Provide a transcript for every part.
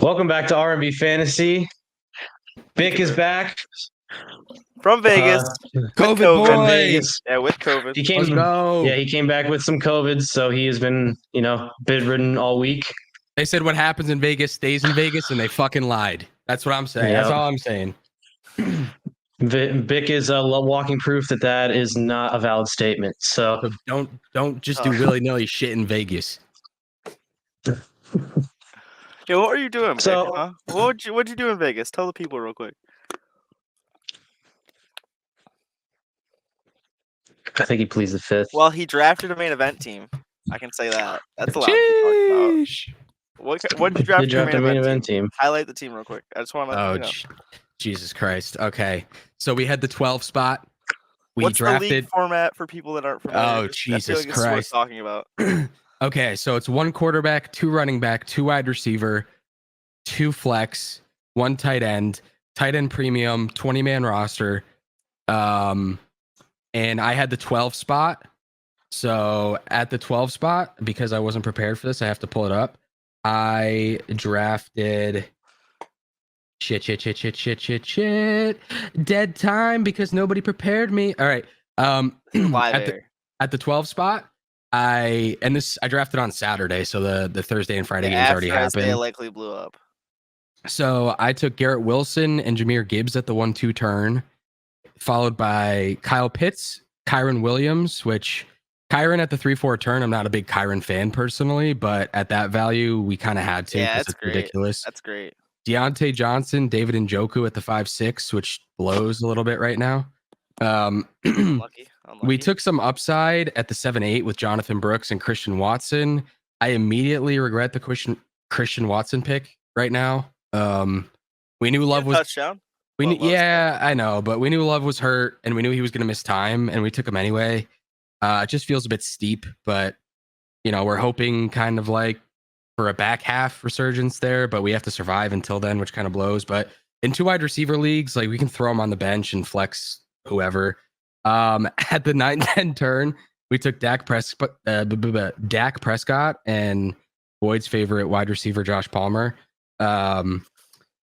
Welcome back to R&B Fantasy. Bick is back from Vegas. COVID boy. From Vegas. Yeah, with COVID. He came. Let's go. Yeah, he came back with some COVID, so he has been, bedridden all week. They said what happens in Vegas stays in Vegas, and they fucking lied. That's what I'm saying. Yep. That's all I'm saying. Bick is walking proof that is not a valid statement. So don't just do willy-nilly shit in Vegas. Yo, what are you doing, Vic, So- huh? What'd you do in Vegas? Tell the people real quick. I think he pleads the fifth. Well, he drafted a main event team. I can say that. That's allowed to be talked about. What did you draft? He drafted a main event team. Highlight the team real quick. I just want to. Oh, Jesus Christ. Okay, so we had the 12 spot. What's the league format for people that aren't familiar? Oh, Jesus I feel like Christ. It's worth talking about. Okay, so it's 1 quarterback, 2 running back, 2 wide receiver, 2 flex, 1 tight end premium, 20-man roster. And I had the 12 spot. So at the 12 spot, because I wasn't prepared for this, I have to pull it up. I drafted shit. Dead time because nobody prepared me. All right. At the 12 spot, I drafted on Saturday, so the Thursday and Friday games already happened. They likely blew up. So I took Garrett Wilson and Jahmyr Gibbs at the 1-2 turn, followed by Kyle Pitts, Kyron Williams, which Kyron at the 3-4 turn. I'm not a big Kyron fan personally, but at that value, we kind of had to. Yeah, that's it's ridiculous. That's great. Deontay Johnson, David Njoku at the 5-6, which blows a little bit right now. Unlucky. We took some upside at the 7-8 with Jonathan Brooks and Christian Watson. I immediately regret the Christian Watson pick right now. We knew Love was touchdown. I know, but we knew Love was hurt, and we knew he was going to miss time, and we took him anyway. It just feels a bit steep, but we're hoping kind of like for a back half resurgence there, but we have to survive until then, which kind of blows. But in 2 wide receiver leagues, like we can throw him on the bench and flex whoever. At the 9-10 turn, we took Dak Prescott and Boyd's favorite wide receiver, Josh Palmer. The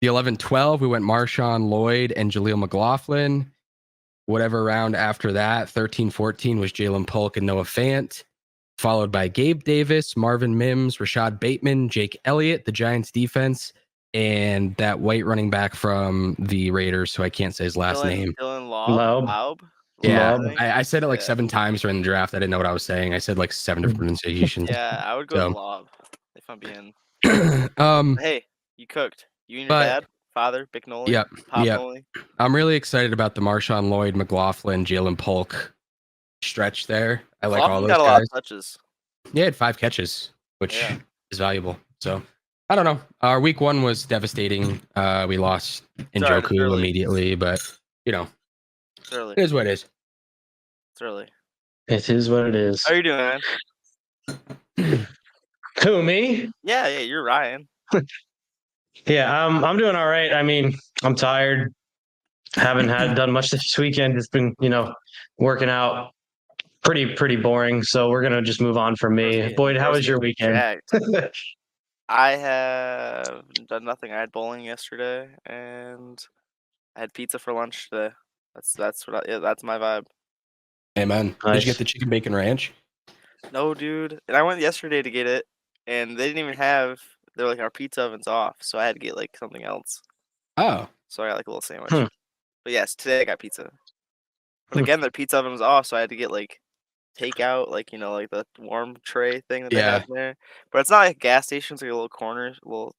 11-12, we went Marshawn Lloyd and Jaleel McLaughlin. Whatever round after that, 13-14 was Jalen Polk and Noah Fant, followed by Gabe Davis, Marvin Mims, Rashad Bateman, Jake Elliott, the Giants defense, and that white running back from the Raiders, who I can't say his last name. Dylan Laub. Yeah, I said it like 7 times during the draft. I didn't know what I was saying. I said like 7 different pronunciations. Yeah, I would go with Laub if I'm being. Hey, you cooked. You and your dad, father, Bick Nolan. Yep. Nolan. I'm really excited about the Marshawn Lloyd, McLaughlin, Jalen Polk stretch there. I like all those got guys. A lot of touches. Yeah, he had 5 catches, which is valuable. So I don't know. Our week 1 was devastating. We lost Njoku immediately, but It's early. It is what it is. It's early. It is what it is. How are you doing, man? Who, me? Yeah, you're Ryan. Yeah, I'm doing all right. I mean, I'm tired. Haven't done much this weekend. It's been, working out. Pretty boring. So we're gonna just move on from me. Boyd, how was your weekend? I have done nothing. I had bowling yesterday, and I had pizza for lunch today. That's my vibe. Amen. Nice. Did you get the chicken bacon ranch? No, dude. And I went yesterday to get it, and they didn't even have. They're like, our pizza oven's off, so I had to get like something else. Oh. So I got like a little sandwich. But yes, today I got pizza. But again, the pizza oven was off, so I had to get like takeout, like like the warm tray thing that they have in there. But it's not like a gas station; it's like a little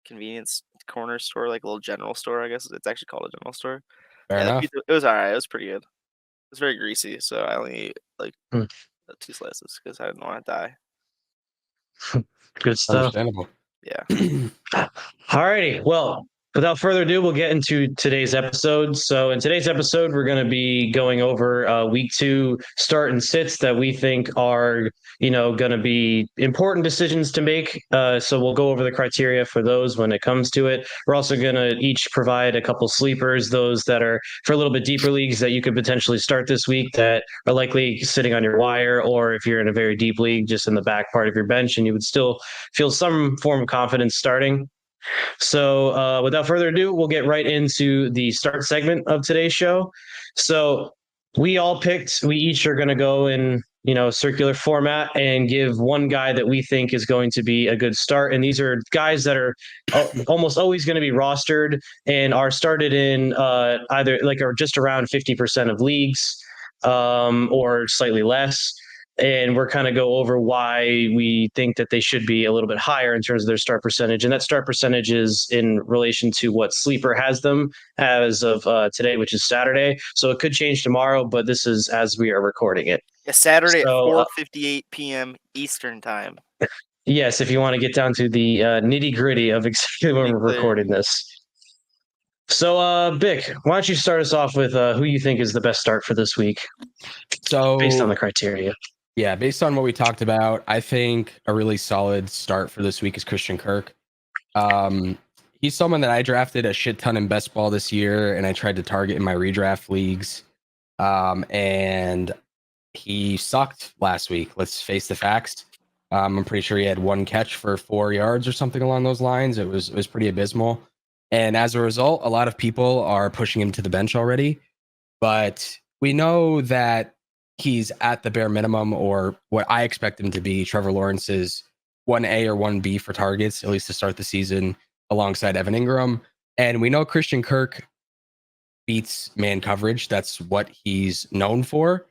convenience corner store, like a little general store. I guess it's actually called a general store. Fair enough. Pizza, it was alright. It was pretty good. It was very greasy, so I only ate like 2 slices because I didn't want to die. Good stuff. Understandable. Yeah. Alrighty. Well, without further ado, we'll get into today's episode. So in today's episode, we're going to be going over week 2 start and sits that we think are, going to be important decisions to make. So we'll go over the criteria for those when it comes to it. We're also going to each provide a couple sleepers, those that are for a little bit deeper leagues that you could potentially start this week that are likely sitting on your wire, or if you're in a very deep league, just in the back part of your bench and you would still feel some form of confidence starting. So without further ado, we'll get right into the start segment of today's show. So we each are going to go in, circular format and give one guy that we think is going to be a good start. And these are guys that are almost always going to be rostered and are started in either like or just around 50% of leagues or slightly less. And we're kind of go over why we think that they should be a little bit higher in terms of their start percentage. And that start percentage is in relation to what Sleeper has them as of today, which is Saturday. So it could change tomorrow, but this is as we are recording it. Yeah, Saturday at So, 4:58 p.m. Eastern time. Yes, if you want to get down to the nitty gritty of exactly when we're recording this. So, Bick, why don't you start us off with who you think is the best start for this week? So based on the criteria. Yeah, based on what we talked about, I think a really solid start for this week is Christian Kirk. He's someone that I drafted a shit ton in best ball this year, and I tried to target in my redraft leagues. And he sucked last week. Let's face the facts. I'm pretty sure he had one catch for 4 yards or something along those lines. It was pretty abysmal. And as a result, a lot of people are pushing him to the bench already. But we know that he's at the bare minimum, or what I expect him to be, Trevor Lawrence's 1A or 1B for targets, at least to start the season, alongside Evan Ingram. And we know Christian Kirk beats man coverage. That's what he's known for.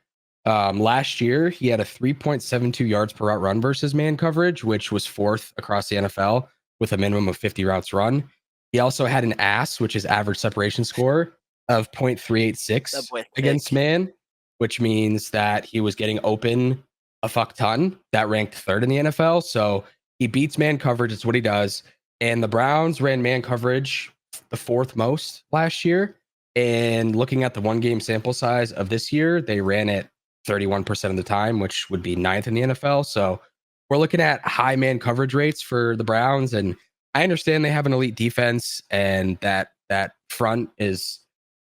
Last year, he had a 3.72 yards per route run versus man coverage, which was fourth across the NFL with a minimum of 50 routes run. He also had an ASS, which is average separation score, of 0.386 against man, which means that he was getting open a fuck ton. That ranked third in the NFL. So he beats man coverage. It's what he does. And the Browns ran man coverage the fourth most last year. And looking at the one game sample size of this year, they ran it 31% of the time, which would be ninth in the NFL. So we're looking at high man coverage rates for the Browns. And I understand they have an elite defense and that front is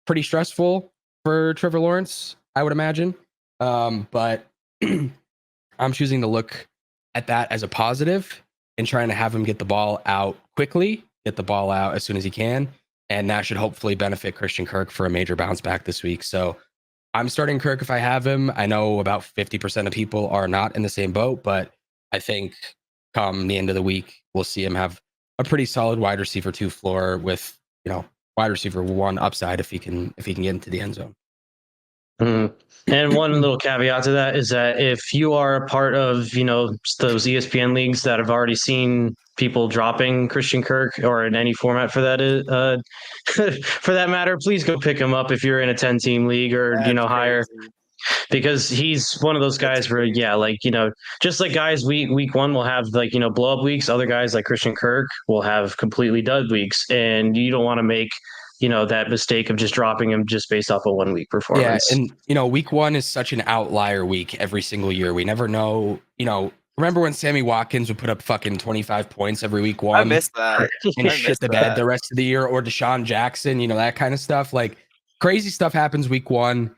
pretty stressful for Trevor Lawrence, I would imagine. But I'm choosing to look at that as a positive and trying to have him get the ball out quickly, get the ball out as soon as he can. And that should hopefully benefit Christian Kirk for a major bounce back this week. So I'm starting Kirk if I have him. I know about 50% of people are not in the same boat, but I think come the end of the week, we'll see him have a pretty solid wide receiver 2 floor with, wide receiver 1 upside if he can get into the end zone. Mm-hmm. And one little caveat to that is that if you are a part of, those ESPN leagues that have already seen people dropping Christian Kirk, or in any format for that, for that matter, please go pick him up if you're in a 10-team league or, higher. Because he's one of those guys where, just like guys week one will have blow up weeks, other guys like Christian Kirk will have completely dud weeks, and you don't want to make that mistake of just dropping him just based off a 1 week performance. Yeah, and week one is such an outlier week every single year. We never know. Remember when Sammy Watkins would put up fucking 25 points every week one? I missed that. And shit the bed the rest of the year, or Deshaun Jackson, that kind of stuff. Like crazy stuff happens week one.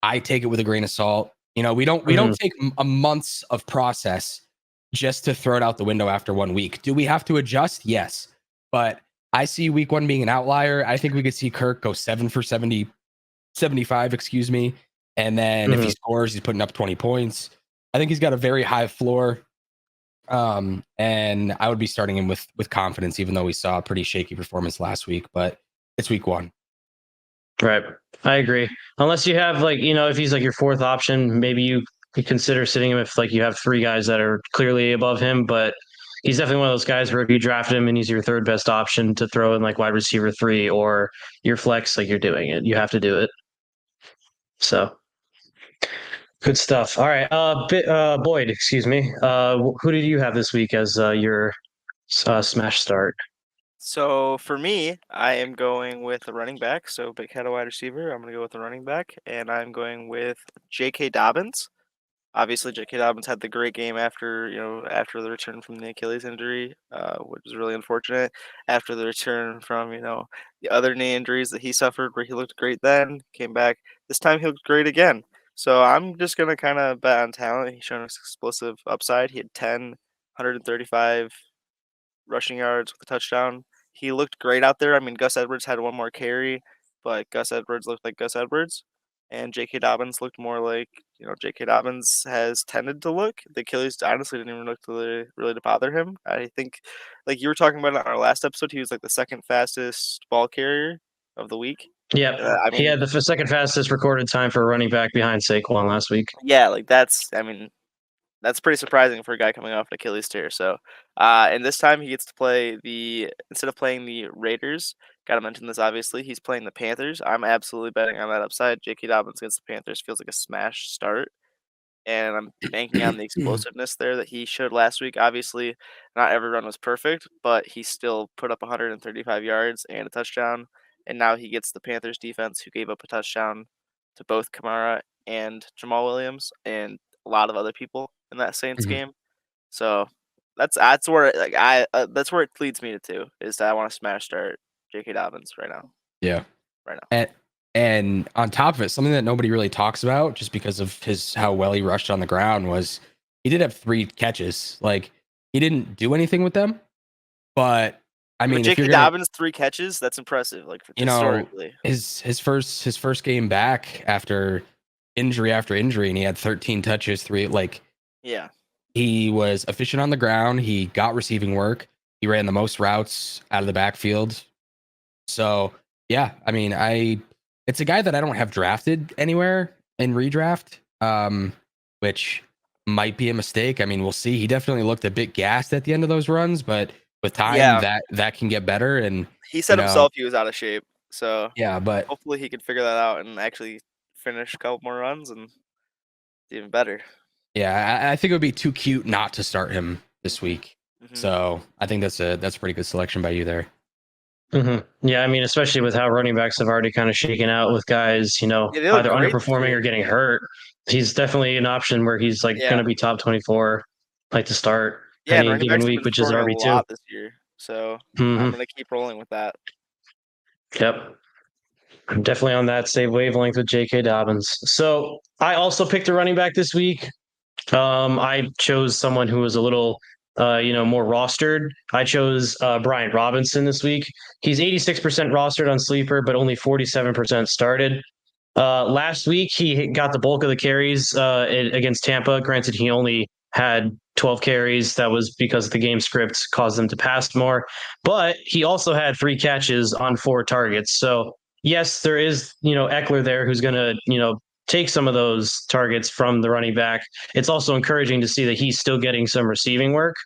I take it with a grain of salt. We don't take a months of process just to throw it out the window after 1 week. Do we have to adjust? Yes. But I see week one being an outlier. I think we could see Kirk go 7 for 75, excuse me. And then if he scores, he's putting up 20 points. I think he's got a very high floor. And I would be starting him with confidence, even though we saw a pretty shaky performance last week, but it's week one. Right. I agree. Unless you have if he's your fourth option, maybe you could consider sitting him if you have 3 guys that are clearly above him, but he's definitely one of those guys where if you draft him and he's your third best option to throw in wide receiver 3 or your flex, you're doing it. You have to do it. So good stuff. All right. Boyd, excuse me. Who did you have this week as your smash start? So for me, I am going with a running back. So Big had a wide receiver. I'm going to go with a running back, and I'm going with J.K. Dobbins. Obviously, J.K. Dobbins had the great game after the return from the Achilles injury, which was really unfortunate. After the return from the other knee injuries that he suffered, where he looked great then, came back. This time he looked great again. So I'm just gonna kind of bet on talent. He's shown us explosive upside. He had 10, 135 rushing yards with a touchdown. He looked great out there. I mean, Gus Edwards had one more carry, but Gus Edwards looked like Gus Edwards, and J.K. Dobbins looked more like J.K. Dobbins has tended to look. The Achilles honestly didn't even look really to bother him. I think, like you were talking about in our last episode, he was like the second fastest ball carrier of the week. Yeah, he had the second fastest recorded time for a running back behind Saquon last week. Yeah, like that's pretty surprising for a guy coming off an Achilles tear. So, and this time he gets to play instead of playing the Raiders. Got to mention this obviously. He's playing the Panthers. I'm absolutely betting on that upside. J.K. Dobbins against the Panthers feels like a smash start, and I'm banking on the explosiveness there that he showed last week. Obviously, not every run was perfect, but he still put up 135 yards and a touchdown. And now he gets the Panthers defense, who gave up a touchdown to both Kamara and Jamal Williams and a lot of other people in that Saints game. So that's where that's where it leads me to is that I want to smash start J.K. Dobbins right now. Yeah, right now. And on top of it, something that nobody really talks about, just because of how well he rushed on the ground, was he did have 3 catches. Like, he didn't do anything with them, but I mean, J.K. Dobbins 3 catches, that's impressive. Like, historically, his first game back after injury, and he had 13 touches, 3 yeah. He was efficient on the ground. He got receiving work. He ran the most routes out of the backfield. So yeah, I mean, it's a guy that I don't have drafted anywhere in redraft, which might be a mistake. I mean, we'll see. He definitely looked a bit gassed at the end of those runs, but with time, that can get better. And he said himself he was out of shape. So yeah, but hopefully he can figure that out and actually finish a couple more runs and even better. Yeah, I think it would be too cute not to start him this week. So I think that's a pretty good selection by you there. Yeah, I mean, especially with how running backs have already kind of shaken out with guys, either underperforming or getting hurt. He's definitely an option where he's going to be top 24, to start any given week, which is RB2 this year. So I'm going to keep rolling with that. Yep. I'm definitely on that same wavelength with J.K. Dobbins. So I also picked a running back this week. I chose someone who was a little more rostered. I chose Brian Robinson this week. He's 86% rostered on Sleeper, but only 47% started. Last week, he got the bulk of the carries against Tampa. Granted, he only had 12 carries. That was because the game script caused them to pass more. But he also had 3 catches on 4 targets. So, yes, there is, Eckler there who's going to, take some of those targets from the running back. It's also encouraging to see that he's still getting some receiving work.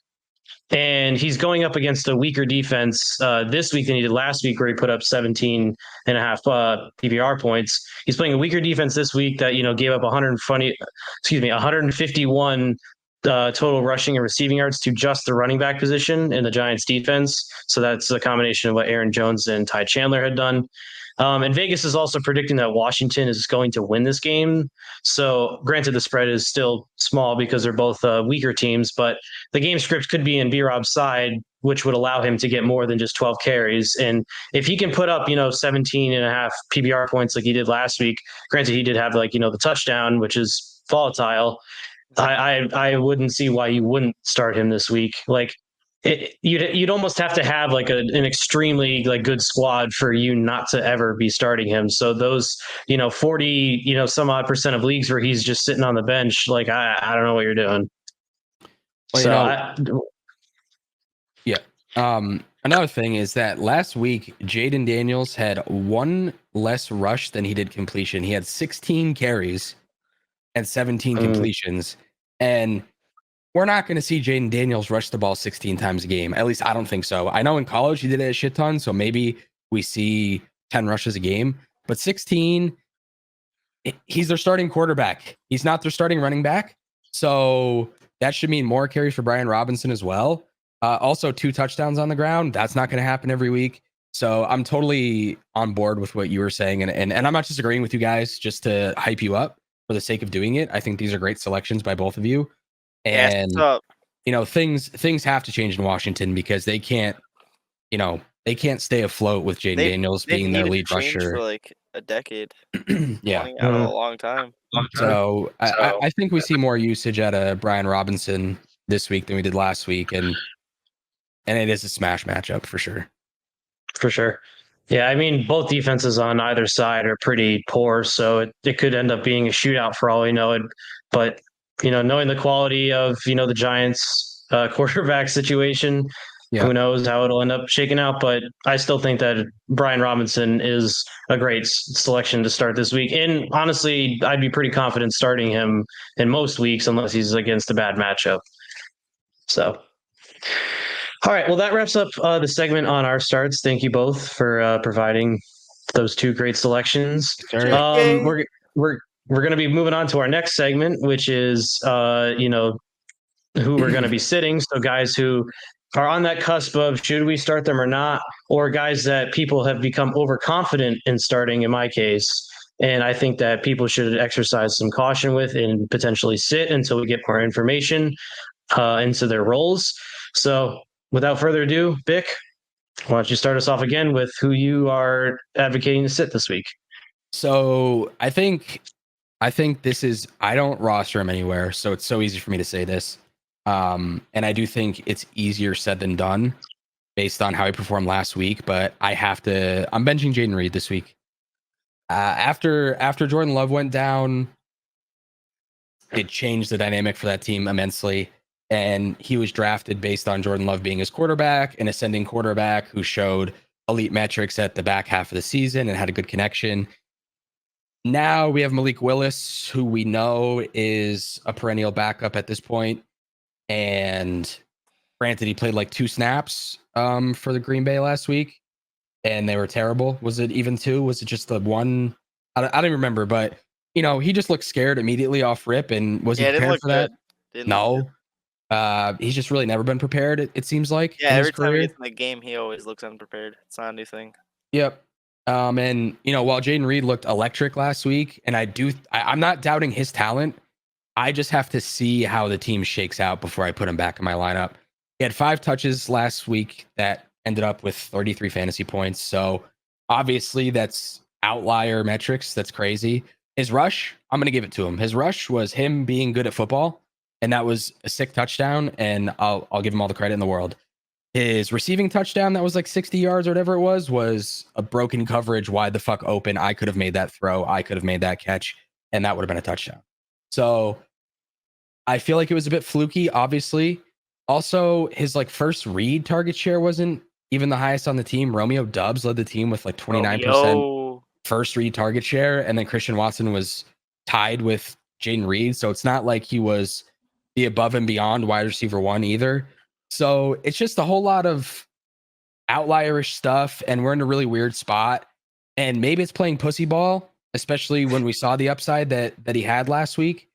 And he's going up against a weaker defense this week than he did last week, where he put up 17 and a half PPR points. He's playing a weaker defense this week that, gave up 151 total rushing and receiving yards to just the running back position in the Giants defense. So that's a combination of what Aaron Jones and Ty Chandler had done. And Vegas is also predicting that Washington is going to win this game. So granted, the spread is still small because they're both weaker teams, but the game script could be in B-Rob's side, which would allow him to get more than just 12 carries. And if he can put up, 17 and a half PPR points like he did last week, granted, he did have the touchdown, which is volatile. I wouldn't see why you wouldn't start him this week. You'd almost have to have an extremely good squad for you not to ever be starting him. So those 40 some odd percent of leagues where he's just sitting on the bench, I don't know what you're doing. Well, another thing is that last week Jaden Daniels had 1 less rush than he did completion. He had 16 carries and 17 completions, and we're not going to see Jaden Daniels rush the ball 16 times a game. At least I don't think so. I know in college he did it a shit ton, so maybe we see 10 rushes a game. But 16, he's their starting quarterback. He's not their starting running back. So that should mean more carries for Brian Robinson as well. Also, 2 touchdowns on the ground. That's not going to happen every week. So I'm totally on board with what you were saying. And I'm not just agreeing with you guys just to hype you up for the sake of doing it. I think these are great selections by both of you. And things have to change in Washington because they can't stay afloat with Jaden Daniels being their lead rusher for a decade. Yeah, out of a long time. So I think we see more usage out of Brian Robinson this week than we did last week, and and it is a smash matchup for sure. For sure. Yeah, I mean, both defenses on either side are pretty poor, so it could end up being a shootout for all we know. But, knowing the quality of, the Giants quarterback situation, who knows how it'll end up shaking out. But I still think that Brian Robinson is a great selection to start this week. And honestly, I'd be pretty confident starting him in most weeks unless he's against a bad matchup. So... All right. Well, that wraps up the segment on our starts. Thank you both for providing those two great selections. We're going to be moving on to our next segment, which is who we're going to be sitting. So guys who are on that cusp of should we start them or not, or guys that people have become overconfident in starting. In my case. And I think that people should exercise some caution with and potentially sit until we get more information into their roles. So without further ado, Vic, why don't you start us off again with who you are advocating to sit this week? So I think this is, I don't roster him anywhere, so it's so easy for me to say this. And I do think it's easier said than done based on how he performed last week, but I'm benching Jayden Reed this week. After Jordan Love went down, it changed the dynamic for that team immensely. And he was drafted based on Jordan Love being his quarterback, an ascending quarterback who showed elite metrics at the back half of the season and had a good connection. Now we have Malik Willis, who we know is a perennial backup at this point. And granted, he played like 2 snaps for the Green Bay last week, and they were terrible. Was it even 2? Was it just the 1? I don't even remember, but he just looked scared immediately off rip. And was he prepared for that? No. He's just really never been prepared, it seems like. Yeah, every time he gets in the game, he always looks unprepared. It's not a new thing. Yep. And while Jayden Reed looked electric last week, and I'm not doubting his talent, I just have to see how the team shakes out before I put him back in my lineup. He had 5 touches last week that ended up with 33 fantasy points. So obviously that's outlier metrics. That's crazy. His rush, I'm going to give it to him. His rush was him being good at football. And that was a sick touchdown, and I'll give him all the credit in the world. His receiving touchdown that was like 60 yards or whatever it was a broken coverage, wide the fuck open. I could have made that throw. I could have made that catch, and that would have been a touchdown. So I feel like it was a bit fluky, obviously. Also, his first read target share wasn't even the highest on the team. Romeo Doubs led the team with 29% first read target share, and then Christian Watson was tied with Jayden Reed. So it's not like he was the above and beyond wide receiver 1 either. So it's just a whole lot of outlierish stuff, and we're in a really weird spot. And maybe it's playing pussy ball, especially when we saw the upside that he had last week.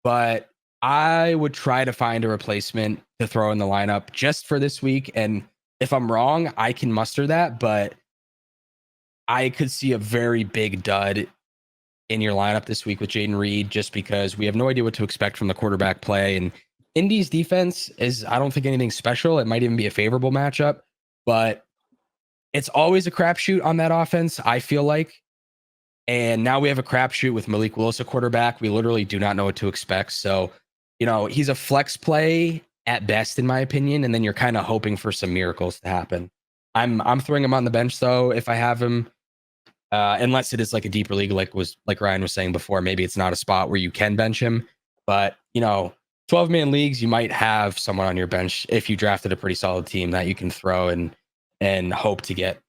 But I would try to find a replacement to throw in the lineup just for this week. And if I'm wrong, I can muster that, but I could see a very big dud in your lineup this week with Jayden Reed, just because we have no idea what to expect from the quarterback play. And Indy's defense is, I don't think, anything special. It might even be a favorable matchup, but it's always a crapshoot on that offense, I feel like. And now we have a crapshoot with Malik Willis, a quarterback. We literally do not know what to expect. So, he's a flex play at best, in my opinion. And then you're kind of hoping for some miracles to happen. I'm throwing him on the bench though, if I have him. Unless it is like a deeper league, like Ryan was saying before, maybe it's not a spot where you can bench him. But 12-man leagues, you might have someone on your bench if you drafted a pretty solid team that you can throw and hope to get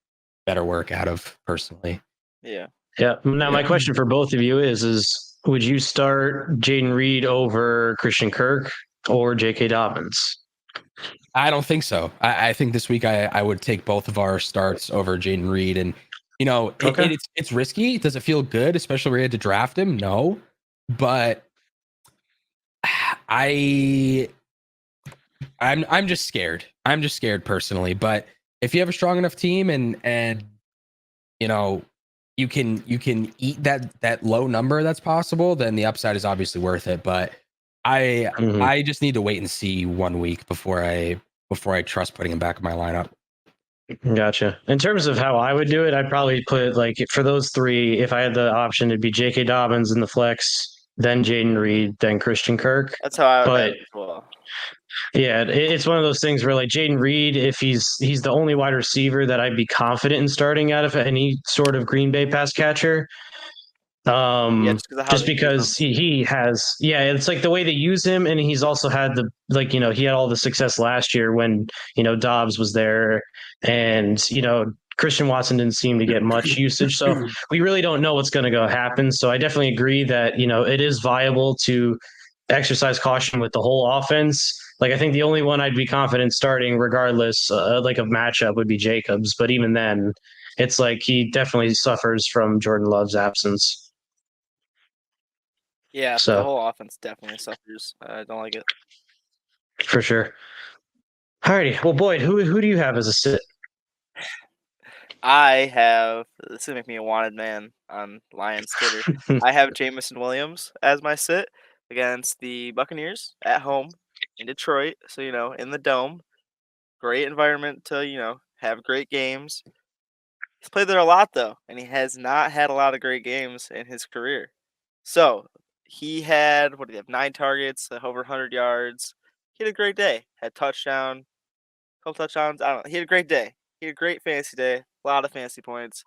better work out of personally. Yeah. Now my question for both of you is would you start Jayden Reed over Christian Kirk or J.K. Dobbins? I don't think so. I think this week I would take both of our starts over Jayden Reed. And it's risky. Does it feel good, especially where you had to draft him? No, but I'm just scared. I'm just scared personally. But if you have a strong enough team and you can eat that low number that's possible, then the upside is obviously worth it. But I just need to wait and see 1 week before I trust putting him back in my lineup. Gotcha. In terms of how I would do it, I'd probably put for those 3, if I had the option, it'd be J.K. Dobbins in the flex, then Jayden Reed, then Christian Kirk. That's how I would do it as well. Yeah, it's one of those things where like Jaden Reed, if he's the only wide receiver that I'd be confident in starting out of any sort of Green Bay pass catcher. Yeah, just because of how Just they use because them. he has, yeah, it's like the way they use him, and he's also had the like he had all the success last year when Dobbs was there, and Christian Watson didn't seem to get much usage, so we really don't know what's going to go happen. So I definitely agree that it is viable to exercise caution with the whole offense. Like I think the only one I'd be confident starting, regardless, like of matchup, would be Jacobs. But even then, it's like he definitely suffers from Jordan Love's absence. Yeah, the So whole offense definitely suffers. I don't like it. for sure. Alrighty. Well, Boyd, who do you have as a sit? I have this will make me a wanted man on Lions Twitter. I have Jameson Williams as my sit against the Buccaneers at home in Detroit. So in the dome, great environment to have great games. He's played there a lot though, and he has not had a lot of great games in his career. So he had what did he have? 9 targets, over 100 yards. He had a great day. Had touchdown, couple touchdowns. I don't know. He had a great day. He had a great fantasy day. A lot of fantasy points,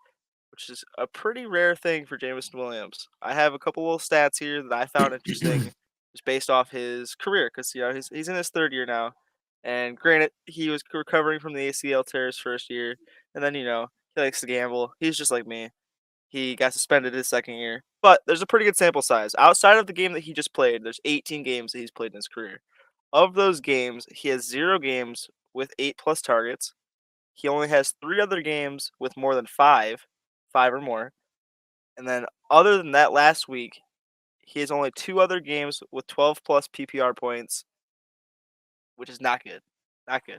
which is a pretty rare thing for Jameson Williams. I have a couple little stats here that I found interesting, just based off his career, because he's in his 3rd year now, and granted he was recovering from the ACL tear his 1st year, and then he likes to gamble. He's just like me. He got suspended his 2nd year, but there's a pretty good sample size. Outside of the game that he just played, there's 18 games that he's played in his career. Of those games, he has 0 games with 8+ targets. He only has 3 other games with more than 5 or more. And then other than that last week, he has only 2 other games with 12 plus PPR points, which is not good. Not good.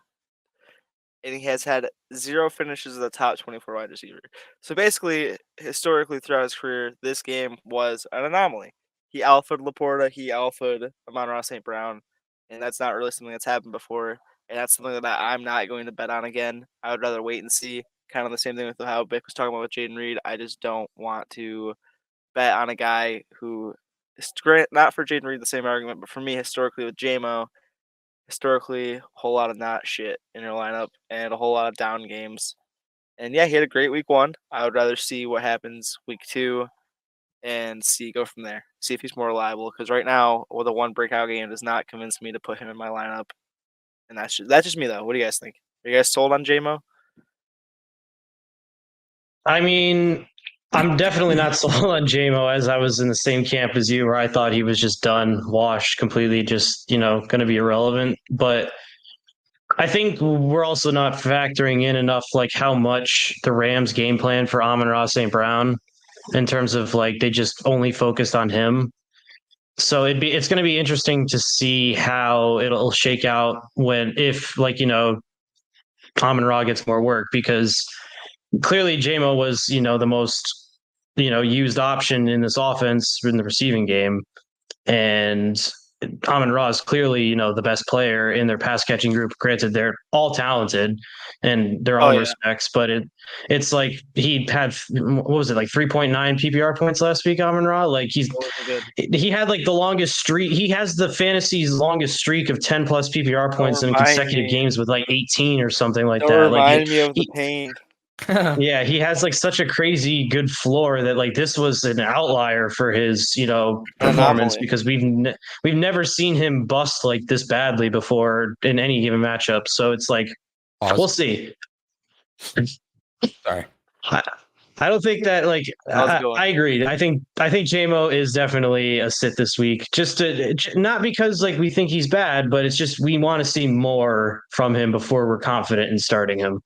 And he has had 0 finishes as a top 24 wide receiver. So basically, historically throughout his career, this game was an anomaly. He alphaed Laporta, he alphaed Amon-Ra St. Brown, and that's not really something that's happened before. And that's something that I'm not going to bet on again. I would rather wait and see. Kind of the same thing with how Bick was talking about with Jaden Reed. I just don't want to bet on a guy who is great. Not for Jaden Reed, the same argument, but for me, historically with JMO, historically, a whole lot of not shit in your lineup and a whole lot of down games. And yeah, he had a great week 1. I would rather see what happens week 2 and go from there. See if he's more reliable. Because right now, the one breakout game does not convince me to put him in my lineup. And that's just me though. What do you guys think? Are you guys sold on JMO? I mean, I'm definitely not sold on JMO, as I was in the same camp as you, where I thought he was just done, washed, completely, just going to be irrelevant. But I think we're also not factoring in enough like how much the Rams game plan for Amon-Ra St. Brown, in terms of like they just only focused on him. So it's going to be interesting to see how it'll shake out if Amon-Ra gets more work, because clearly JMO was the most used option in this offense in the receiving game, and Amon-Ra is clearly the best player in their pass catching group. Granted, they're all talented in their Oh own yeah, respects, but it's like he had, what was it, like 3.9 PPR points last week. Amon-Ra, like it wasn't good. he had like the longest streak. He has the fantasy's longest streak of 10 plus PPR Don't points in remind consecutive me. games with like 18 or something like Don't that. Like remind me of the he, pain. yeah, he has like such a crazy good floor that like this was an outlier for his, An performance, anomaly. because we've never seen him bust like this badly before in any given matchup. So it's like we'll see. Sorry. I don't think that like I agree. I think JMO is definitely a sit this week. Just not because like we think he's bad, but it's just we want to see more from him before we're confident in starting him.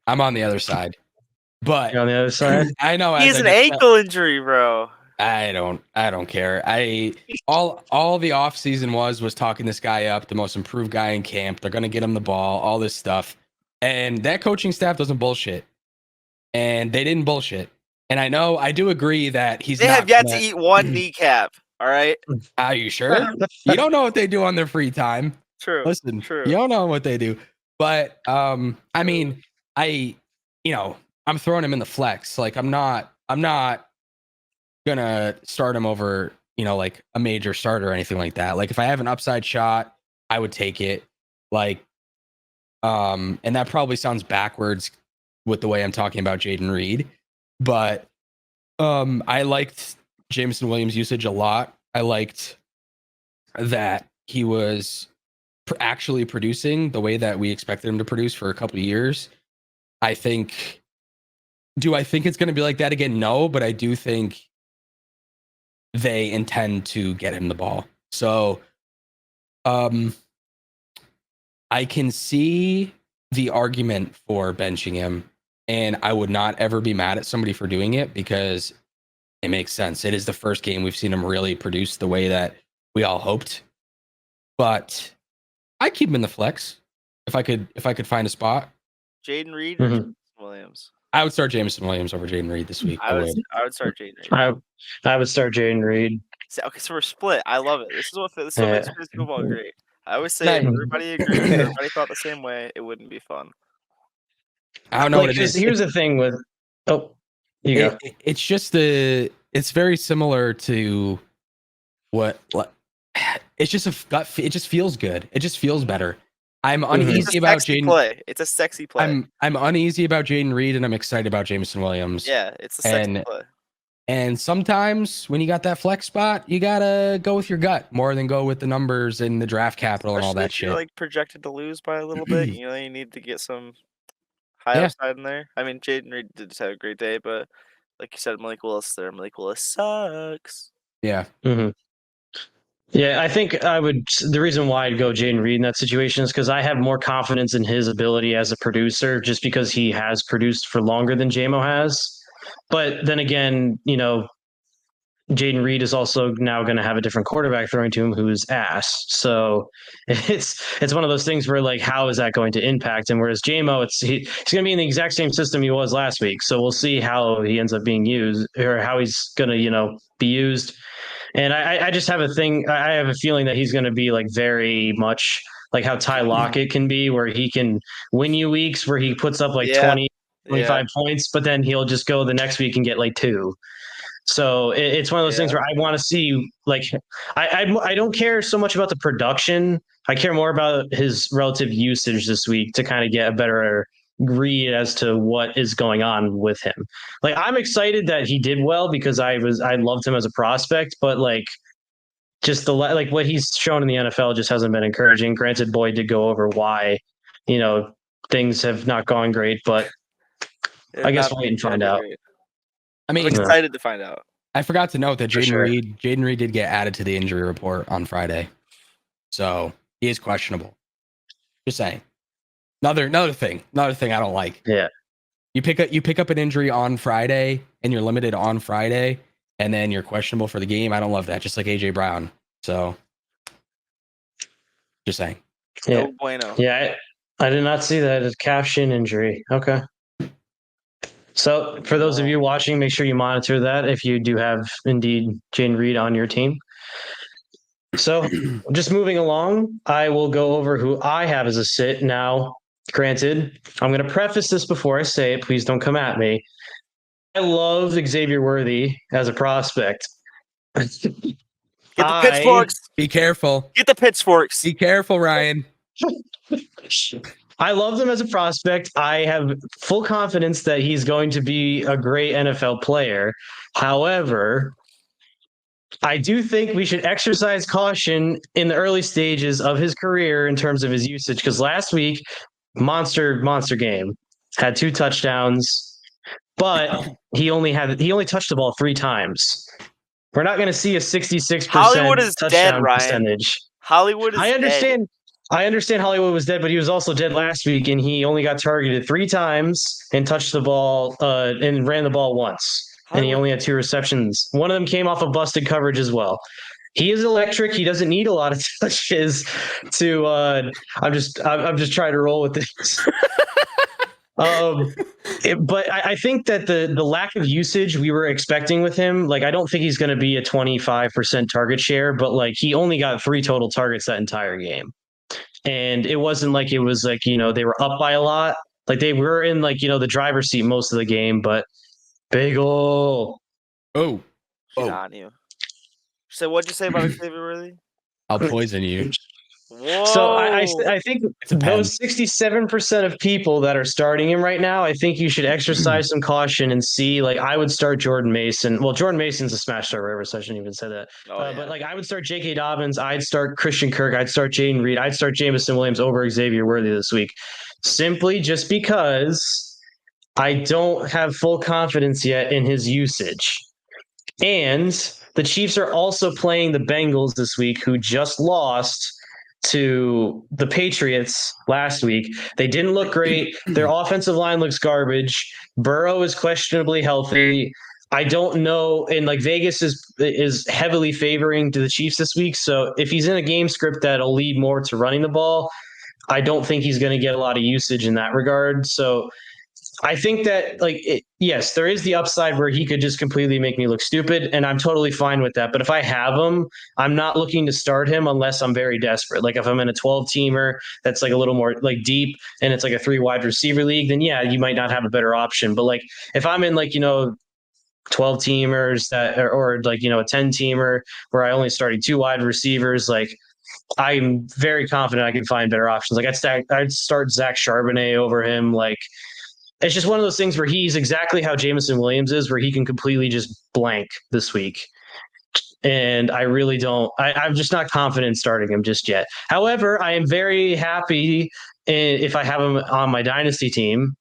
I'm on the other side, but You're on the other side. I know He has an ankle injury, bro. I don't care. All the offseason was talking this guy up, the most improved guy in camp. They're gonna get him the ball, all this stuff. And that coaching staff doesn't bullshit. And they didn't bullshit. And I do agree that They have yet to eat one kneecap. All right. Are you sure? You don't know what they do on their free time. True. Listen, True. you don't know what they do. But I mean, I'm throwing him in the flex. Like I'm not gonna start him over like a major starter or anything like that. Like if I have an upside shot, I would take it. Like, and that probably sounds backwards with the way I'm talking about Jaden Reed, but I liked Jameson Williams' usage a lot. I liked that he was actually producing the way that we expected him to produce for a couple of years. I think it's going to be like that again? No, but I do think they intend to get him the ball. So, I can see the argument for benching him, and I would not ever be mad at somebody for doing it because it makes sense. It is the first game we've seen him really produce the way that we all hoped. But I'd keep him in the flex if I could find a spot. Jaden Reed or Jameson Williams? I would start Jameson Williams over Jaden Reed this week. I would start Jaden Reed. I would start Jaden Reed. Okay, so we're split. I love it. This is what makes fantasy football great. I always say if everybody agreed, everybody thought the same way, it wouldn't be fun. I don't know what it is. Here's the thing with it's just it's very similar to what it's just a gut. It just feels good. It just feels better. I'm uneasy about Jaden. Play. It's a sexy play. I'm uneasy about Jaden Reed, and I'm excited about Jameson Williams. Yeah, it's a sexy play. And sometimes when you got that flex spot, you gotta go with your gut more than go with the numbers and the draft capital and all that shit. You're like projected to lose by a little bit. You need to get some high upside in there. I mean, Jaden Reed did just have a great day, but like you said, Malik Willis there. Malik Willis sucks. Yeah. Mm-hmm. Yeah, I think the reason why I'd go Jaden Reed in that situation is because I have more confidence in his ability as a producer just because he has produced for longer than JMO has. But then again, Jaden Reed is also now going to have a different quarterback throwing to him who's ass. So it's one of those things where like, how is that going to impact him? Whereas JMO, he's going to be in the exact same system he was last week. So we'll see how he ends up being used or how he's going to, be used. And I just have a thing. I have a feeling that he's going to be like very much like how Ty Lockett can be, where he can win you weeks where he puts up like 20, 25 points, but then he'll just go the next week and get like 2. So it's one of those things where I want to see, like, I don't care so much about the production. I care more about his relative usage this week to kind of get a better read as to what is going on with him. Like, I'm excited that he did well because I loved him as a prospect, but like, just what he's shown in the NFL just hasn't been encouraging. Granted, Boyd did go over why, things have not gone great, but I guess we'll wait and find out. I mean, I'm excited to find out. I forgot to note that Jaden Reed did get added to the injury report on Friday, so he is questionable. Just saying. Another thing I don't like. Yeah. You pick up an injury on Friday and you're limited on Friday, and then you're questionable for the game. I don't love that. Just like AJ Brown. So, just saying. Yeah. No bueno. Yeah. I did not see that as calf shin injury. Okay. So for those of you watching, make sure you monitor that if you do have indeed Jaden Reed on your team. So just moving along, I will go over who I have as a sit now. Granted, I'm going to preface this before I say it. Please don't come at me. I love Xavier Worthy as a prospect. Get the pitchforks. Be careful. Get the pitchforks. Be careful, Ryan. I love him as a prospect. I have full confidence that he's going to be a great NFL player. However, I do think we should exercise caution in the early stages of his career in terms of his usage. Because last week, monster game, had 2 touchdowns, but he only touched the ball 3 times. We're not going to see a 66% Hollywood is touchdown dead, Ryan. Percentage. Hollywood is dead. Dead. I understand Hollywood was dead, but he was also dead last week, and he only got targeted 3 times and touched the ball and ran the ball once. And he only had 2 receptions. One of them came off of busted coverage as well. He is electric. He doesn't need a lot of touches to. I'm just trying to roll with this. But I think that the lack of usage we were expecting with him, like I don't think he's going to be a 25% target share, but like he only got 3 total targets that entire game. And it wasn't like it was like, they were up by a lot. Like they were in like, the driver's seat most of the game, but big ol'. She's on you. So what'd you say about Xavier Worthy? I'll poison you. Whoa. So I think It's a pen. those 67% of people that are starting him right now, I think you should exercise some caution and see. Like, I would start Jordan Mason. Well, Jordan Mason's a smash start waiver, so I shouldn't even say that. But like, I would start J.K. Dobbins. I'd start Christian Kirk. I'd start Jaden Reed. I'd start Jameson Williams over Xavier Worthy this week, simply just because I don't have full confidence yet in his usage. And the Chiefs are also playing the Bengals this week, who just lost to the Patriots last week. They didn't look great. Their offensive line looks garbage. Burrow is questionably healthy. I don't know, and like Vegas is heavily favoring to the Chiefs this week. So if he's in a game script that'll lead more to running the ball, I don't think he's going to get a lot of usage in that regard. So I think that, yes, there is the upside where he could just completely make me look stupid, and I'm totally fine with that. But if I have him, I'm not looking to start him unless I'm very desperate. Like if I'm in a 12-teamer that's like a little more like deep and it's like a 3 wide receiver league, then yeah, you might not have a better option. But like if I'm in 12 teamers or like, a 10 teamer where I only started 2 wide receivers, like I'm very confident I can find better options. Like I'd start Zach Charbonnet over him. Like, it's just one of those things where he's exactly how Jameson Williams is, where he can completely just blank this week. And I really don't, I'm just not confident starting him just yet. However, I am very happy if I have him on my dynasty team,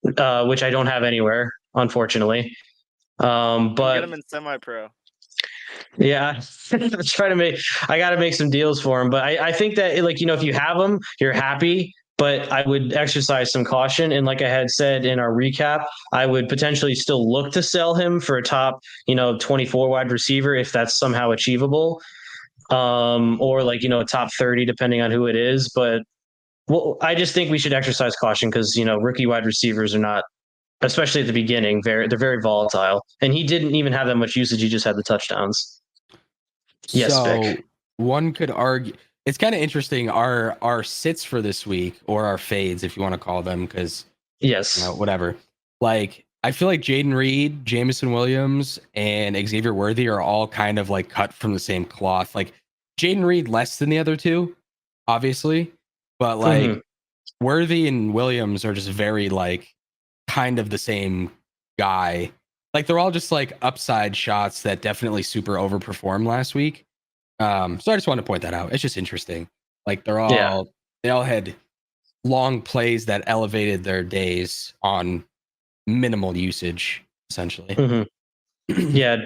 which I don't have anywhere, unfortunately. But get him in semi-pro. Yeah, I got to make some deals for him. But I think that, if you have him, you're happy. But I would exercise some caution. And like I had said in our recap, I would potentially still look to sell him for a top, 24 wide receiver if that's somehow achievable. Or a top 30, depending on who it is. But I just think we should exercise caution because, rookie wide receivers are not, especially at the beginning, they're very volatile. And he didn't even have that much usage. He just had the touchdowns. Yes, so Vic. One could argue it's kind of interesting. Our sits for this week, or our fades, if you want to call them, because yes, whatever. Like I feel like Jaden Reed, Jameson Williams, and Xavier Worthy are all kind of like cut from the same cloth. Like Jaden Reed less than the other two, obviously, but like Worthy and Williams are just very like kind of the same guy. Like they're all just like upside shots that definitely super overperformed last week. So I just want to point that out. It's just interesting. Like they all had long plays that elevated their days on minimal usage, essentially. Yeah,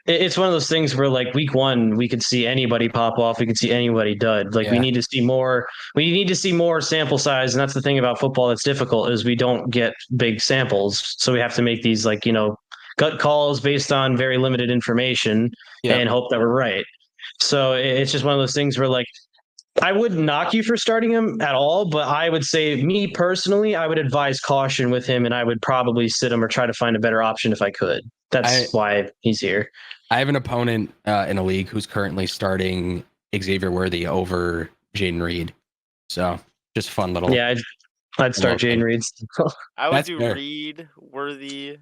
it's one of those things where like week 1 we could see anybody pop off, we could see anybody dud. Like we need to see more. We need to see more sample size, and that's the thing about football that's difficult is we don't get big samples, so we have to make these gut calls based on very limited information and hope that we're right. So it's just one of those things where like I wouldn't knock you for starting him at all, but I would say, me personally, I would advise caution with him, and I would probably sit him or try to find a better option if I could. That's why he's here. I have an opponent in a league who's currently starting Xavier Worthy over Jaden Reed. So just fun little. Yeah, I'd start Jaden Reed. I would do fair. Reed, Worthy,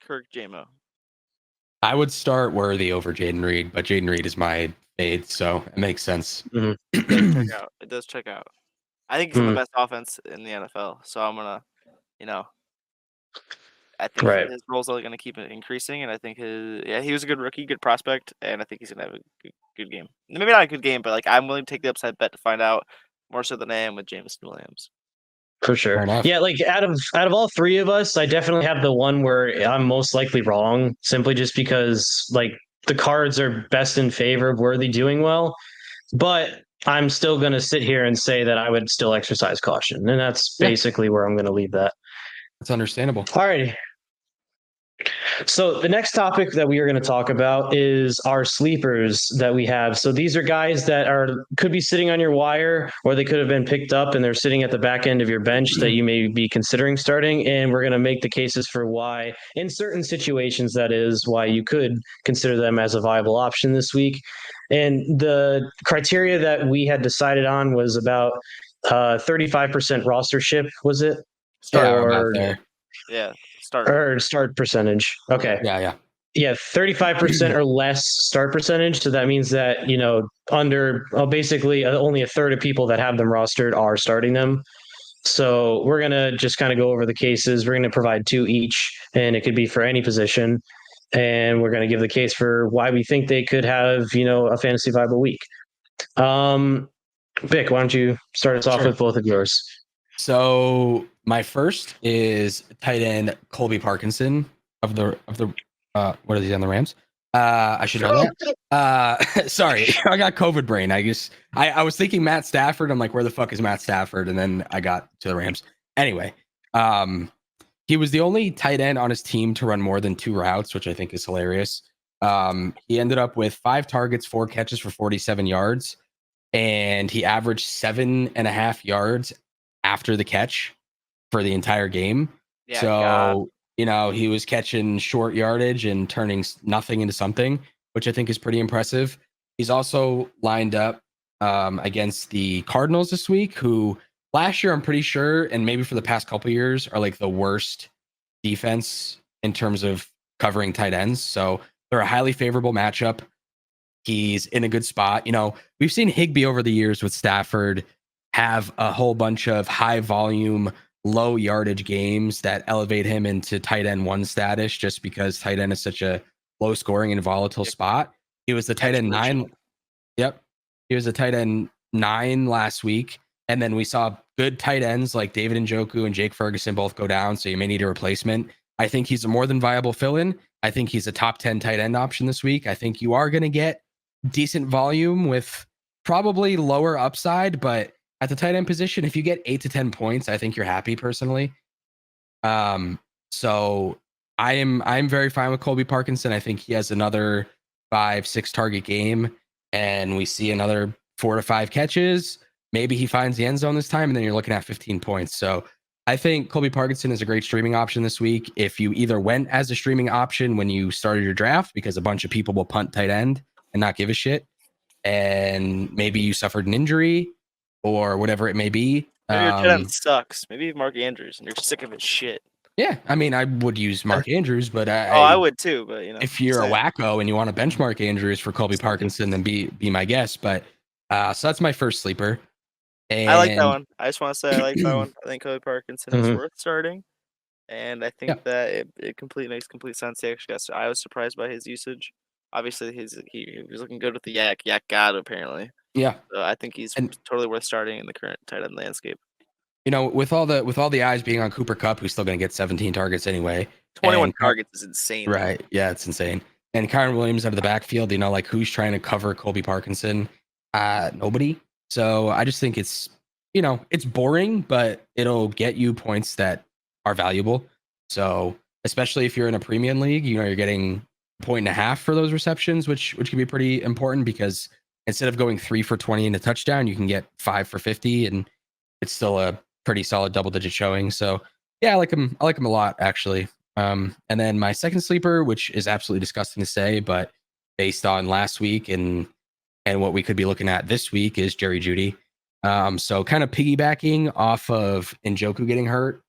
Kirk, Jamo. I would start Worthy over Jaden Reed, but Jaden Reed is my fade, so it makes sense. It does check out. I think he's the best offense in the NFL, so I'm gonna, I think his role's only gonna keep increasing, and I think he was a good rookie, good prospect, and I think he's gonna have a good game. Maybe not a good game, but like I'm willing to take the upside bet to find out more so than I am with Jameson Williams. For sure. Yeah, like out of all 3 of us, I definitely have the one where I'm most likely wrong, simply just because like the cards are best in favor of Worthy doing well. But I'm still going to sit here and say that I would still exercise caution. And that's basically where I'm going to leave that. That's understandable. All righty. So the next topic that we are going to talk about is our sleepers that we have. So these are guys that could be sitting on your wire, or they could have been picked up and they're sitting at the back end of your bench that you may be considering starting. And we're going to make the cases for why, in certain situations, that is why you could consider them as a viable option this week. And the criteria that we had decided on was about 35% rostership, was it? Yeah, about there. Yeah. Or start percentage. Okay. Yeah. Yeah, 35% or less start percentage. So that means that, basically only a third of people that have them rostered are starting them. So we're going to just kind of go over the cases. We're going to provide 2 each, and it could be for any position. And we're going to give the case for why we think they could have, a fantasy viable week. Vic, why don't you start us off with both of yours? So my first is tight end Colby Parkinson of the what is he on the Rams? I should know that. Sorry, I got COVID brain. I was thinking Matt Stafford. I'm like, where the fuck is Matt Stafford? And then I got to the Rams. Anyway, he was the only tight end on his team to run more than 2 routes, which I think is hilarious. He ended up with 5 targets, 4 catches for 47 yards, and he averaged 7.5 yards after the catch for the entire game. Yeah, so, he was catching short yardage and turning nothing into something, which I think is pretty impressive. He's also lined up against the Cardinals this week, who last year, I'm pretty sure, and maybe for the past couple of years, are like the worst defense in terms of covering tight ends. So they're a highly favorable matchup. He's in a good spot. We've seen Higbee over the years with Stafford have a whole bunch of high volume, low yardage games that elevate him into tight end 1 status just because tight end is such a low scoring and volatile spot. He was the tight end 9. Yep. He was a tight end 9 last week. And then we saw good tight ends like David Njoku and Jake Ferguson both go down. So you may need a replacement. I think he's a more than viable fill-in. I think he's a top 10 tight end option this week. I think you are going to get decent volume with probably lower upside, but at the tight end position, if you get 8 to 10 points, I think you're happy personally. So I'm very fine with Colby Parkinson. I think he has another 5-6 target game, and we see another 4 to 5 catches. Maybe he finds the end zone this time, and then you're looking at 15 points. So I think Colby Parkinson is a great streaming option this week. If you either went as a streaming option when you started your draft, because a bunch of people will punt tight end and not give a shit, and maybe you suffered an injury or whatever it may be. Maybe your tight end sucks. Maybe Mark Andrews and you're sick of his shit. Yeah, I mean, I would use Mark Andrews, but I would too. But if you're a wacko and you want to benchmark Andrews for Colby Parkinson, then be my guest. But so that's my first sleeper. And I like that one. I just want to say I like that one. I think Colby Parkinson is worth starting, and I think that it makes complete sense. I was surprised by his usage. Obviously, he was looking good with the Yak God apparently. Yeah, so I think he's totally worth starting in the current tight end landscape. With all the eyes being on Cooper Kupp, who's still going to get 17 targets anyway. 21 targets is insane. Right? Yeah, it's insane. And Kyron Williams out of the backfield. Who's trying to cover Colby Parkinson? Nobody. So I just think it's it's boring, but it'll get you points that are valuable. So especially if you're in a premium league, you're getting 1.5 for those receptions, which can be pretty important because instead of going 3 for 20 and a touchdown, you can get 5 for 50, and it's still a pretty solid double-digit showing. So yeah, I like him a lot actually. And then my second sleeper, which is absolutely disgusting to say, but based on last week and what we could be looking at this week, is Jeudy. So kind of piggybacking off of Njoku getting hurt,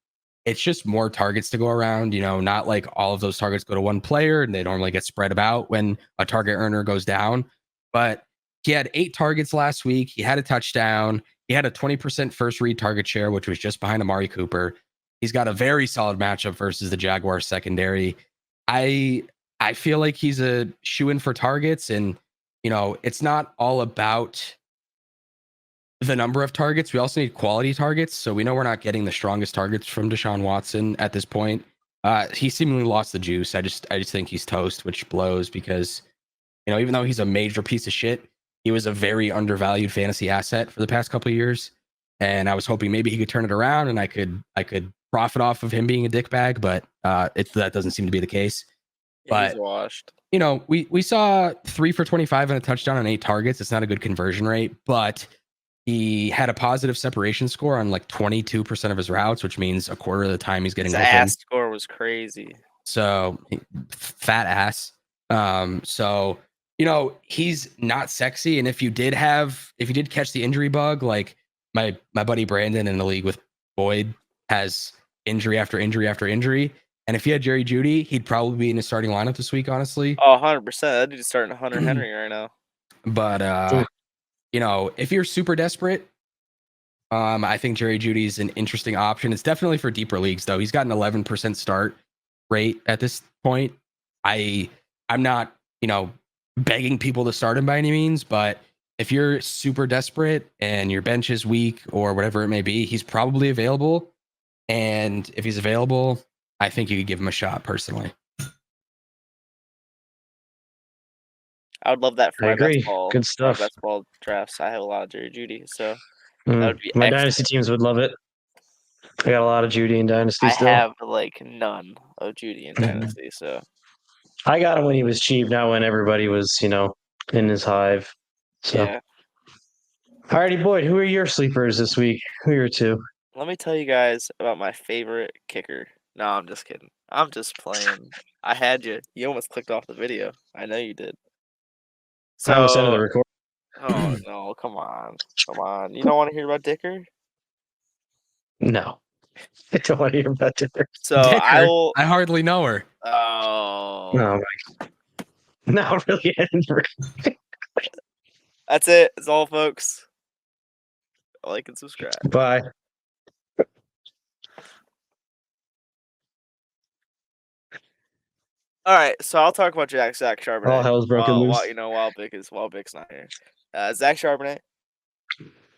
it's just more targets to go around. Not like all of those targets go to one player, and they normally get spread about when a target earner goes down. But he had 8 targets last week. He had a touchdown. He had a 20% first read target share, which was just behind Amari Cooper. He's got a very solid matchup versus the Jaguars secondary. I feel like he's a shoe-in for targets, and it's not all about the number of targets. We also need quality targets. So we know we're not getting the strongest targets from Deshaun Watson at this point. He seemingly lost the juice. I just think he's toast, which blows because, even though he's a major piece of shit, he was a very undervalued fantasy asset for the past couple of years. And I was hoping maybe he could turn it around and I could profit off of him being a dickbag, but that doesn't seem to be the case. But he's washed. We saw 3 for 25 and a touchdown on 8 targets. It's not a good conversion rate, but he had a positive separation score on like 22% of his routes, which means a quarter of the time he's getting his open. ass score was crazy. So fat ass. So he's not sexy. And if you did catch the injury bug, like my buddy Brandon in the league with Boyd has injury after injury after injury, And if he had Jerry Jeudy, he'd probably be in his starting lineup this week, honestly. Oh, 100%. That dude's starting Hunter Henry right now. But if you're super desperate, I think Jerry Jeudy is an interesting option. It's definitely for deeper leagues, though. He's got an 11% start rate at this point. I'm not, begging people to start him by any means, but if you're super desperate and your bench is weak or whatever it may be, he's probably available. And if he's available, I think you could give him a shot personally. I would love that for I my agree. best ball. Good stuff. My best ball drafts. I have a lot of Jerry Jeudy, so that would be my excellent. dynasty teams would love it. I got a lot of Jeudy in dynasty I still. have none of Jeudy in dynasty, so I got him when he was cheap. Now when everybody was, in his hive. So. yeah. Alrighty, Boyd. Who are your sleepers this week? Who are your two? Let me tell you guys about my favorite kicker. No, I'm just kidding. I'm just playing. I had you. You almost clicked off the video. I know you did. I almost ended the So, record. oh no, come on. You don't want to hear about Dicker? No, I don't want to hear about Dicker. So Dicker, I will. I hardly know her. Oh, No, no, really. that's it. That's all, folks. Like and subscribe. Bye. All right, so I'll talk about Zach Charbonnet. All hell's broken loose. While Big's not here. Zach Charbonnet.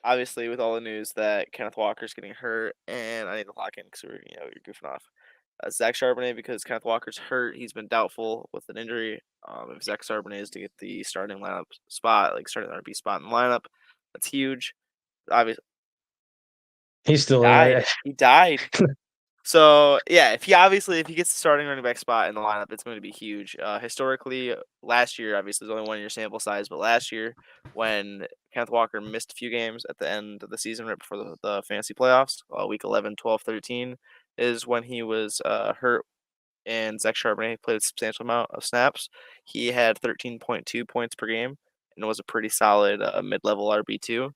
Obviously, with all the news that Kenneth Walker's getting hurt, and I need to lock in because you're goofing off. Zach Charbonnet, because Kenneth Walker's hurt, he's been doubtful with an injury. If Zach Charbonnet is to get the starting lineup spot, starting RB spot in the lineup, that's huge. Obviously, He's still died. He died. So yeah, if he gets the starting running back spot in the lineup, it's going to be huge. Historically, last year obviously there's only 1 year sample size, but last year when Kenneth Walker missed a few games at the end of the season, right before the fantasy playoffs, week 11, 12, 13, is when he was hurt, and Zach Charbonnet played a substantial amount of snaps. He had 13.2 points per game and was a pretty solid mid-level RB2.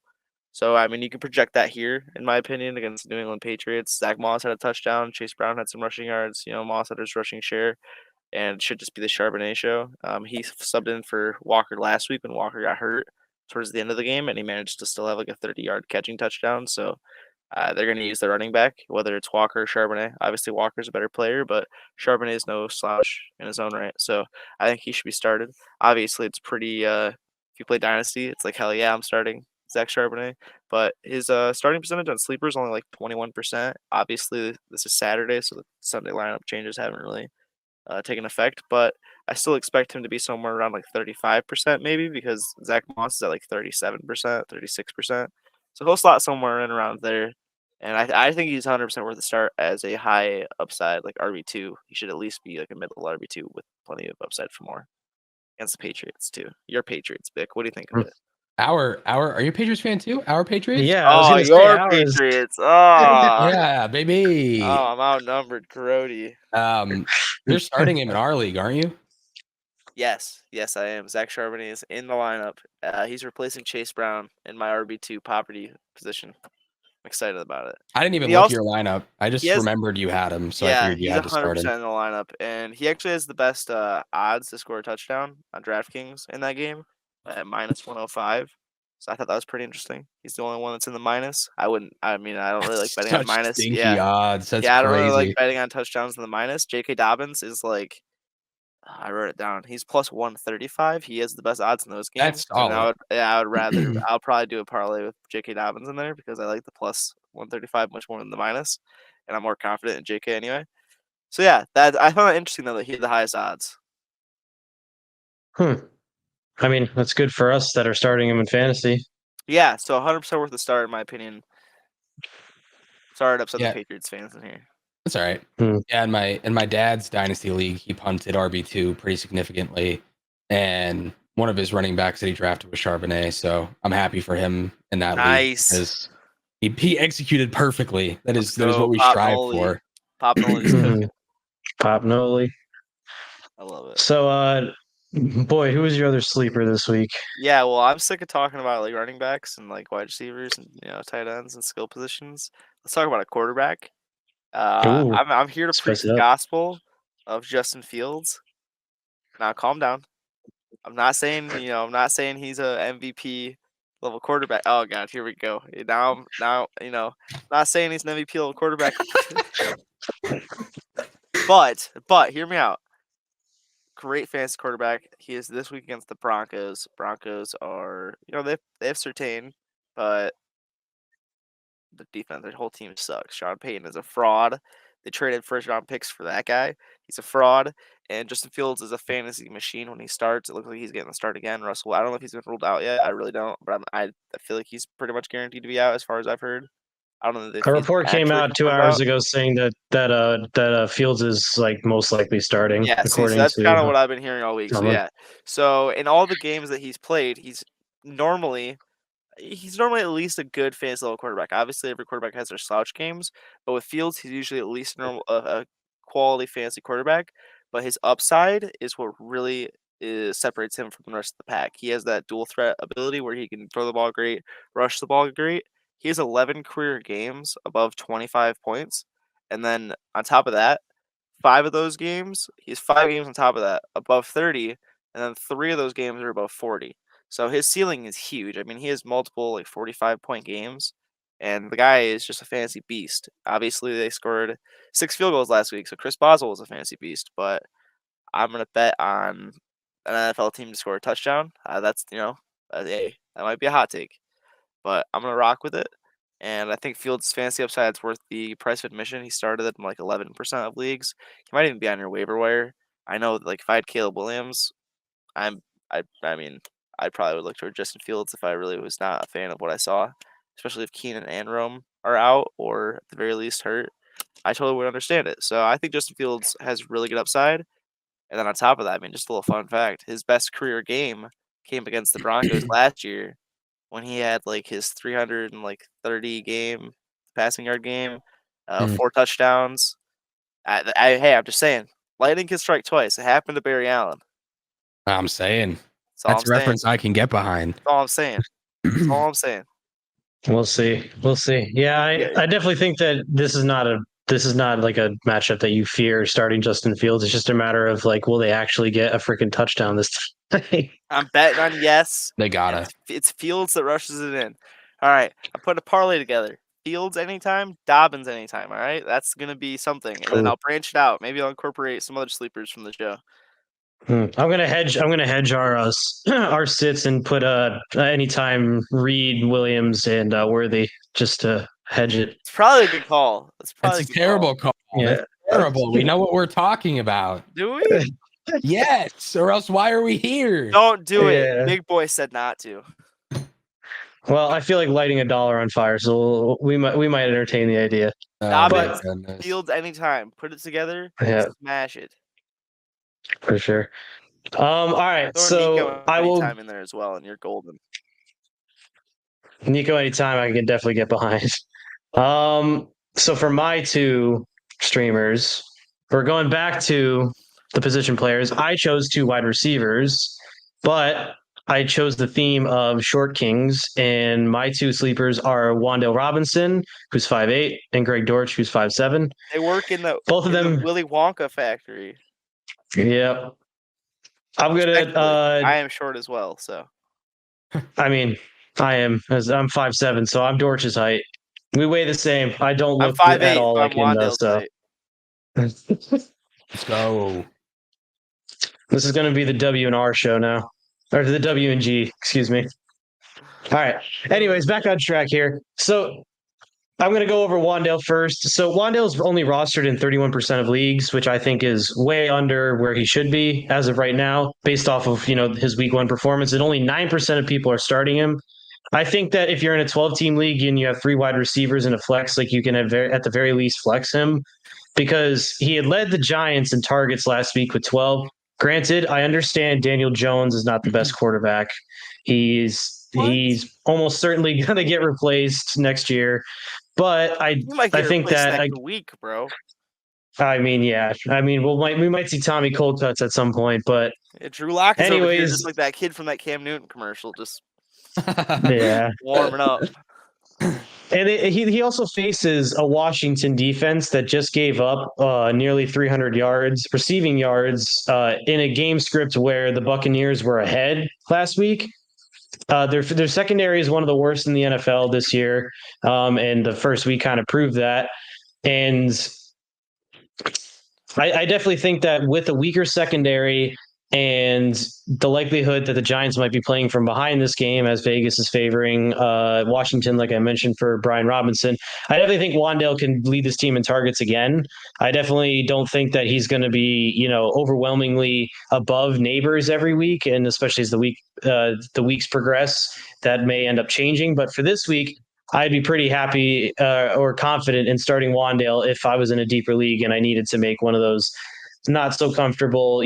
So, you can project that here, in my opinion, against the New England Patriots. Zach Moss had a touchdown. Chase Brown had some rushing yards. Moss had his rushing share, and it should just be the Charbonnet show. He subbed in for Walker last week when Walker got hurt towards the end of the game, and he managed to still have a 30-yard catching touchdown. So, they're going to use the running back, whether it's Walker or Charbonnet. Obviously, Walker's a better player, but Charbonnet is no slouch in his own right. So, I think he should be started. Obviously, it's pretty if you play Dynasty, it's hell yeah, I'm starting Zach Charbonnet, but his starting percentage on sleeper is only 21%. Obviously, this is Saturday, so the Sunday lineup changes haven't really taken effect, but I still expect him to be somewhere around 35% maybe, because Zach Moss is at 37%, 36%. So he'll slot somewhere in around there, and I think he's 100% worth a start as a high upside RB2. He should at least be a middle RB2 with plenty of upside for more against the Patriots too. Your Patriots, Vic. What do you think of it? Are you a Patriots fan too? Our Patriots? Yeah, I was gonna say your ours. Patriots. Oh, Yeah, baby. oh, I'm outnumbered, Grody. You're starting him in our league, aren't you? Yes, I am. Zach Charbonnet is in the lineup. He's replacing Chase Brown in my RB2 poverty position. I'm excited about it. I didn't even look at your lineup. I just remembered you had him, so I figured you he's had to start 100% him. in the lineup, and he actually has the best odds to score a touchdown on DraftKings in that game at -105. So I thought that was pretty interesting. He's the only one that's in the minus. I don't really like betting on minus. Stinky odds. That's I don't crazy. really like betting on touchdowns in the minus. J.K. Dobbins is I wrote it down. He's +135. He has the best odds in those games. That's solid. I would rather. I'll probably do a parlay with J.K. Dobbins in there because I like the +135 much more than the minus, and I'm more confident in J.K. anyway. So yeah, I found it interesting though that he had the highest odds. That's good for us that are starting him in fantasy. Yeah, so 100% worth the start in my opinion. Sorry to upset the Patriots fans in here. That's all right. Yeah, in my dad's dynasty league, he punted RB2 pretty significantly, and one of his running backs that he drafted was Charbonnet. So I'm happy for him in that league because he executed perfectly. That is what we strive for. Pop Noli's cooking. Pop Noli. I love it. So, boy, who was your other sleeper this week? Yeah, well, I'm sick of talking about running backs and wide receivers and tight ends and skill positions. Let's talk about a quarterback. Ooh, I'm here to preach spice it the up. gospel of Justin Fields. Now, calm down. I'm not saying he's a MVP level quarterback. Oh God, here we go. Now, not saying he's an MVP level quarterback. but hear me out. Great fantasy quarterback. He is this week against the Broncos. Broncos are, they have Surtain, but the defense, their whole team sucks. Sean Payton is a fraud. They traded first round picks for that guy. He's a fraud. And Justin Fields is a fantasy machine when he starts. It looks like he's getting the start again. Russell, I don't know if he's been ruled out yet. I really don't. But I feel like he's pretty much guaranteed to be out as far as I've heard. I don't know if A he's report came actually out 2 confirmed hours out. ago saying that Fields is like most likely starting. Yeah, see, so according that's kind of to what I've been hearing all week. So someone. yeah. So in all the games that he's played, he's normally at least a good fantasy level quarterback. Obviously, every quarterback has their slouch games, but with Fields, he's usually at least a quality fantasy quarterback. But his upside is what really separates him from the rest of the pack. He has that dual threat ability where he can throw the ball great, rush the ball great. He has 11 career games above 25 points, and then on top of that, 5 of those games, he has 5 games on top of that above 30, and then 3 of those games are above 40. So his ceiling is huge. I mean, he has multiple like 45-point games, and the guy is just a fantasy beast. Obviously, they scored 6 field goals last week, so Chris Boswell was a fantasy beast. But I'm gonna bet on an NFL team to score a touchdown. That might be a hot take, but I'm gonna rock with it. And I think Fields' fantasy upside is worth the price of admission. He started at like 11% of leagues. He might even be on your waiver wire. I know, like if I had Caleb Williams, I mean, I probably would look toward Justin Fields if I really was not a fan of what I saw, especially if Keenan and Rome are out or at the very least hurt. I totally would understand it. So I think Justin Fields has really good upside. And then on top of that, I mean, just a little fun fact: his best career game came against the Broncos last year when he had like his 330 game passing yard game, 4 touchdowns. Hey, I'm just saying, lightning can strike twice. It happened to Barry Allen. I'm saying That's all that's I'm a saying. reference I can get behind. That's all I'm saying. That's all I'm saying. We'll see. Yeah, I definitely think that this is not like a matchup that you fear starting Justin Fields. It's just a matter of like, will they actually get a freaking touchdown this time? I'm betting on yes. They gotta. It's Fields that rushes it in. All right, I'm putting a parlay together. Fields anytime, Dobbins anytime. All right, that's gonna be something, and then I'll branch it out. Maybe I'll incorporate some other sleepers from the show. I'm gonna hedge our our sits and put anytime Reed, Williams, and Worthy just to hedge it. It's probably a good call. That's a terrible call. Yeah. That's terrible. We know what we're talking about. Do we? Yes, or else why are we here? Don't do it. Yeah. Big boy said not to. Well, I feel like lighting $1 on fire, so we might entertain the idea. Dobbins, Fields anytime. Put it together. Yeah, Smash it. for sure. All right, Throw so Nico I will anytime in there as well, and you're golden. Nico anytime I can definitely get behind. So for my 2 streamers, we're going back to the position players. I chose 2 wide receivers, but I chose the theme of short kings, and my 2 sleepers are Wan'dale Robinson, who's 5'8", and Greg Dortch, who's 5'7". They work in the the Willy Wonka factory. Yeah. I'm gonna. I am short as well, so. I mean, I am, as I'm 5'7", so I'm Dortch's height. We weigh the same. I don't look I'm 5'8", at all like him though. Wan'dale's So Let's go. this is going to be the W and R show now, or the W and G. Excuse me. All right. Anyways, back on track here. So I'm going to go over Wan'dale first. So Wan'dale's only rostered in 31% of leagues, which I think is way under where he should be as of right now, based off of his week 1 performance. And only 9% of people are starting him. I think that if you're in a 12-team league and you have 3 wide receivers and a flex, like you can at the very least flex him, because he had led the Giants in targets last week with 12. Granted, I understand Daniel Jones is not the best quarterback. He's almost certainly going to get replaced next year. But I think that next week, bro. I mean, yeah. I mean, we might see Tommy Coldcuts at some point, but Drew Lock is over here just like that kid from that Cam Newton commercial, just yeah, warming up. And he also faces a Washington defense that just gave up nearly 300 yards, receiving yards, in a game script where the Buccaneers were ahead last week. Their secondary is one of the worst in the NFL this year, and the first week kind of proved that. And I definitely think that with a weaker secondary and the likelihood that the Giants might be playing from behind this game, as Vegas is favoring Washington, like I mentioned for Brian Robinson, I definitely think Wan'dale can lead this team in targets again. I definitely don't think that he's going to be, overwhelmingly above Neighbors every week, and especially as the weeks progress, that may end up changing. But for this week, I'd be pretty happy or confident in starting Wan'dale if I was in a deeper league and I needed to make one of those not so comfortable,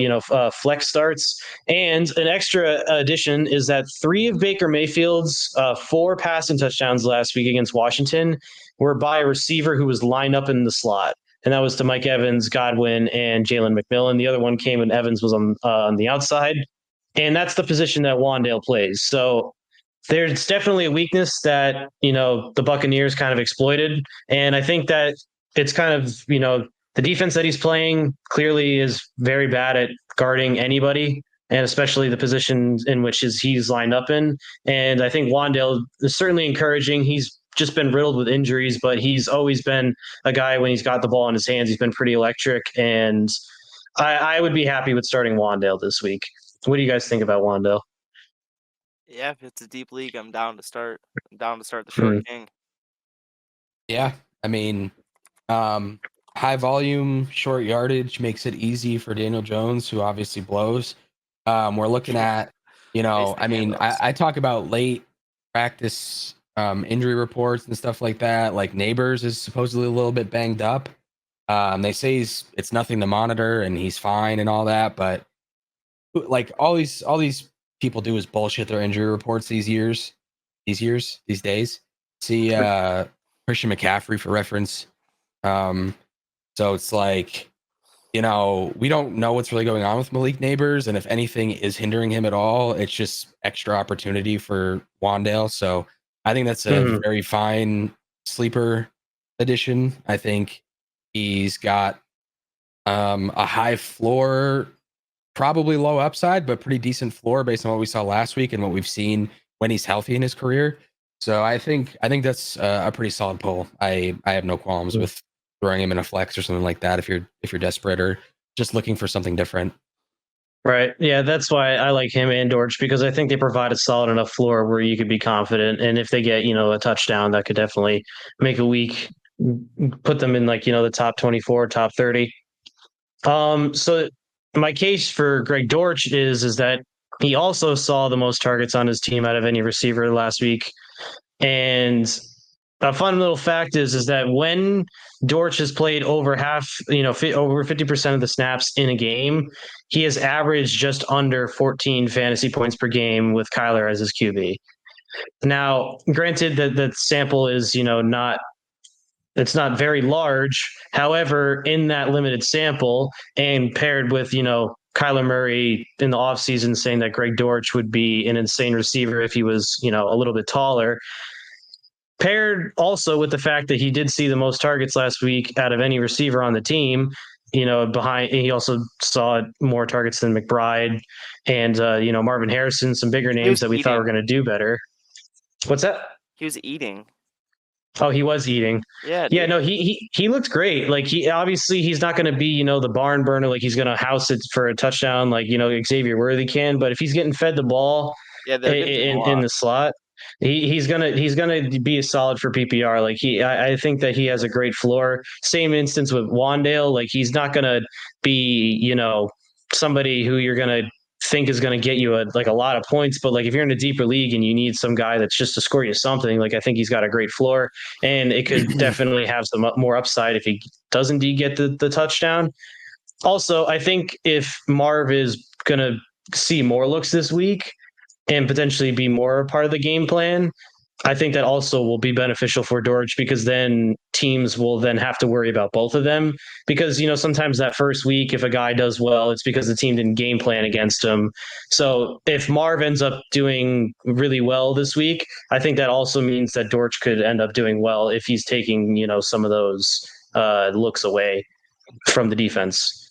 flex starts. And an extra addition is that 3 of Baker Mayfield's 4 passing touchdowns last week against Washington were by a receiver who was lined up in the slot. And that was to Mike Evans, Godwin, and Jalen McMillan. The other one came when Evans was on the outside. And that's the position that Wan'dale plays. So there's definitely a weakness that, the Buccaneers kind of exploited. And I think that it's kind of, the defense that he's playing clearly is very bad at guarding anybody, and especially the positions in which he's lined up in. And I think Wan'dale is certainly encouraging. He's just been riddled with injuries, but he's always been a guy when he's got the ball in his hands, he's been pretty electric. And I would be happy with starting Wan'dale this week. What do you guys think about Wan'dale? Yeah, if it's a deep league, I'm down to start. I'm down to start the short king. Yeah, I mean, high volume, short yardage makes it easy for Daniel Jones, who obviously blows. We're looking at, I talk about late practice injury reports and stuff like that. Like Neighbors is supposedly a little bit banged up. They say it's nothing to monitor and he's fine and all that, but like all these people do is bullshit their injury reports these days. See Christian McCaffrey for reference. So it's like, we don't know what's really going on with Malik Neighbors, and if anything is hindering him at all, it's just extra opportunity for Wan'dale. So I think that's a very fine sleeper addition. I think he's got a high floor, probably low upside, but pretty decent floor based on what we saw last week and what we've seen when he's healthy in his career. So I think that's a pretty solid pull. I have no qualms with throwing him in a flex or something like that if you're desperate or just looking for something different. Right. Yeah, that's why I like him and Dortch, because I think they provide a solid enough floor where you could be confident. And if they get, a touchdown, that could definitely make a week, put them in the top 24, top 30. So my case for Greg Dortch is that he also saw the most targets on his team out of any receiver last week. And a fun little fact is that when Dortch has played over over 50% of the snaps in a game, he has averaged just under 14 fantasy points per game with Kyler as his QB. Now, granted that the sample is, it's not very large. However, in that limited sample and paired with, Kyler Murray in the offseason saying that Greg Dortch would be an insane receiver if he was, a little bit taller, paired also with the fact that he did see the most targets last week out of any receiver on the team, he also saw more targets than McBride and, Marvin Harrison, some bigger names that we thought were going to do better. What's that? He was eating. Oh, he was eating. Yeah. Yeah, no, he looked great. Like he's not going to be, the barn burner. Like he's going to house it for a touchdown, like, Xavier Worthy can, but if he's getting fed the ball in the slot, he's gonna be a solid for PPR. Like I think that he has a great floor. Same instance with Wan'dale. Like he's not gonna be, somebody who you're gonna think is going to get you a lot of points, but like if you're in a deeper league and you need some guy that's just to score you something, like I think he's got a great floor, and it could definitely have some more upside if he does indeed get the touchdown. Also, I think if Marv is going to see more looks this week and potentially be more a part of the game plan, I think that also will be beneficial for Dortch because then teams will then have to worry about both of them because, sometimes that first week, if a guy does well, it's because the team didn't game plan against him. So if Marv ends up doing really well this week, I think that also means that Dortch could end up doing well if he's taking, some of those looks away from the defense.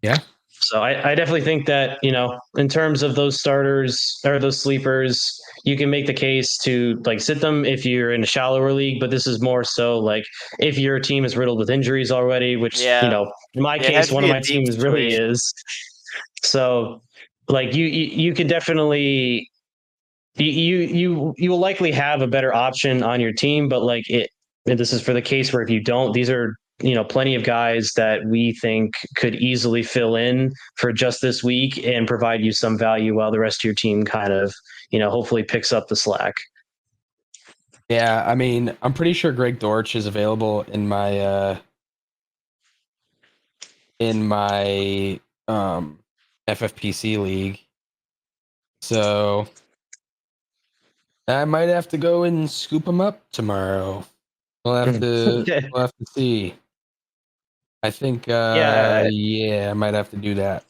Yeah. So I definitely think that, in terms of those starters or those sleepers, you can make the case to sit them if you're in a shallower league, but this is more so if your team is riddled with injuries already, which, in my case, one of my teams really is. So you could definitely, you will likely have a better option on your team, but this is for the case where if you don't, these are plenty of guys that we think could easily fill in for just this week and provide you some value while the rest of your team kind of, hopefully picks up the slack. Yeah, I mean, I'm pretty sure Greg Dortch is available in my FFPC league. So I might have to go and scoop him up tomorrow. We'll have to see. I think I might have to do that.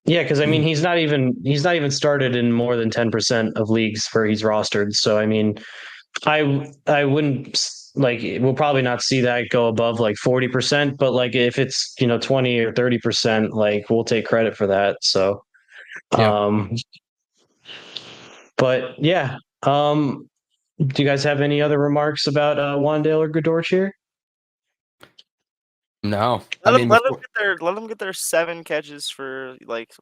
Yeah, because I mean he's not even started in more than 10% of leagues where he's rostered. So I mean, I wouldn't we'll probably not see that go above 40%, but if it's 20 or 30%, we'll take credit for that. So but yeah. Do you guys have any other remarks about Wan'dale or Dortch here? No. Let them get their 7 catches for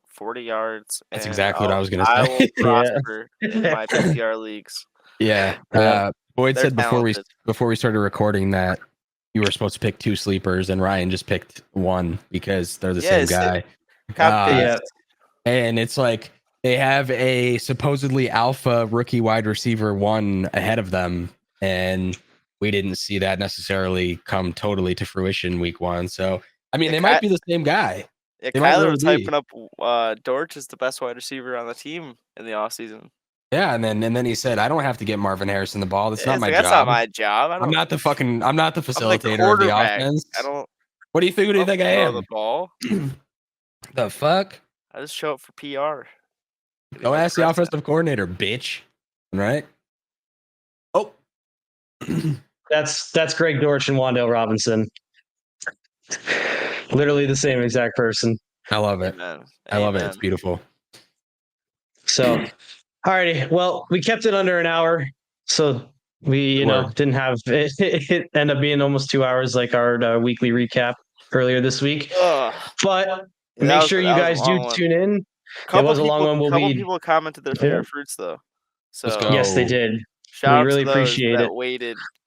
40 yards. That's exactly what I was gonna say. I will prosper in my PPR leagues. Yeah. Boyd said before we started recording that you were supposed to pick 2 sleepers and Ryan just picked 1 because they're the same guy. And it's they have a supposedly alpha rookie wide receiver 1 ahead of them, and we didn't see that necessarily come totally to fruition week 1. So I mean, they might be the same guy. Yeah, Kyler was hyping up Dortch as the best wide receiver on the team in the offseason. Yeah, and then he said, "I don't have to get Marvin Harrison the ball. That's not my job. That's not my job. I'm not the facilitator of the offense. What do you think? What do you think I am? The ball. The fuck? I just show up for PR. Go ask the offensive coordinator, bitch. Right? Oh, that's Greg Dortch and Wan'dale Robinson. Literally the same exact person. I love it. I love it. It's beautiful. So, alrighty. Well, we kept it under an hour, so we didn't have it end up being almost 2 hours like our weekly recap earlier this week. But make sure you guys do tune in. It was a long one. A couple people commented their favorite fruits though. So yes, they did. Shout out really to those appreciate it.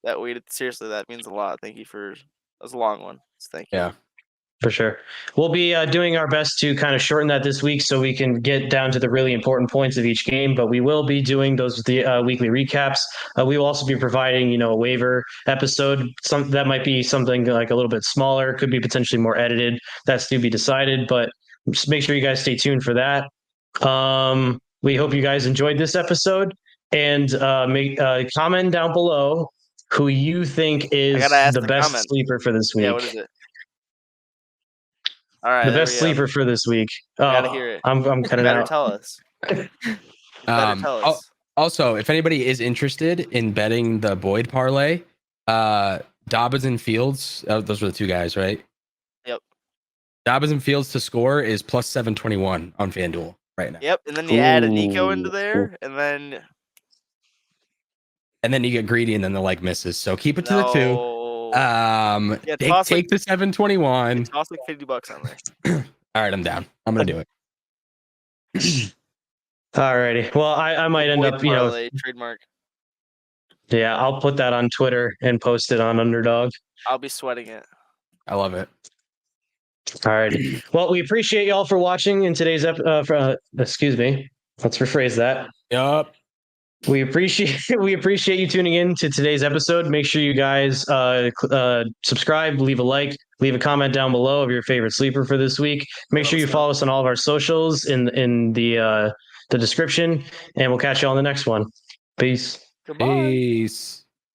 That waited. Seriously, that means a lot. Thank you that was a long one. So thank you. Yeah. For sure. We'll be doing our best to kind of shorten that this week so we can get down to the really important points of each game, but we will be doing those weekly recaps. We will also be providing, a waiver episode. That might be something a little bit smaller, could be potentially more edited. That's to be decided, but just make sure you guys stay tuned for that. We hope you guys enjoyed this episode, and make comment down below who you think is the best sleeper for this week. Yeah, what is it? All right, the best sleeper for this week. Gotta hear it. I'm cutting out. Tell us. Tell us. Also, if anybody is interested in betting the Boyd parlay, Dobbins and Fields, those were the 2 guys, right? Yep. Dobbins and Fields to score is plus 721 on FanDuel right now. Yep, and then you add a Nico into there, and then you get greedy, and then the misses. So keep it to the 2. Take the 721. Toss $50 on there. All right, I'm down. I'm gonna do it. Alrighty. Well, I might end up, trademark. Yeah, I'll put that on Twitter and post it on Underdog. I'll be sweating it. I love it. Alrighty. Well, we appreciate y'all for watching in today's excuse me. Let's rephrase that. Yup. We appreciate you tuning in to today's episode. Make sure you guys subscribe, leave a like, leave a comment down below of your favorite sleeper for this week. Make sure you follow us on all of our socials in the description, and we'll catch you on the next one. Peace. Goodbye. Peace.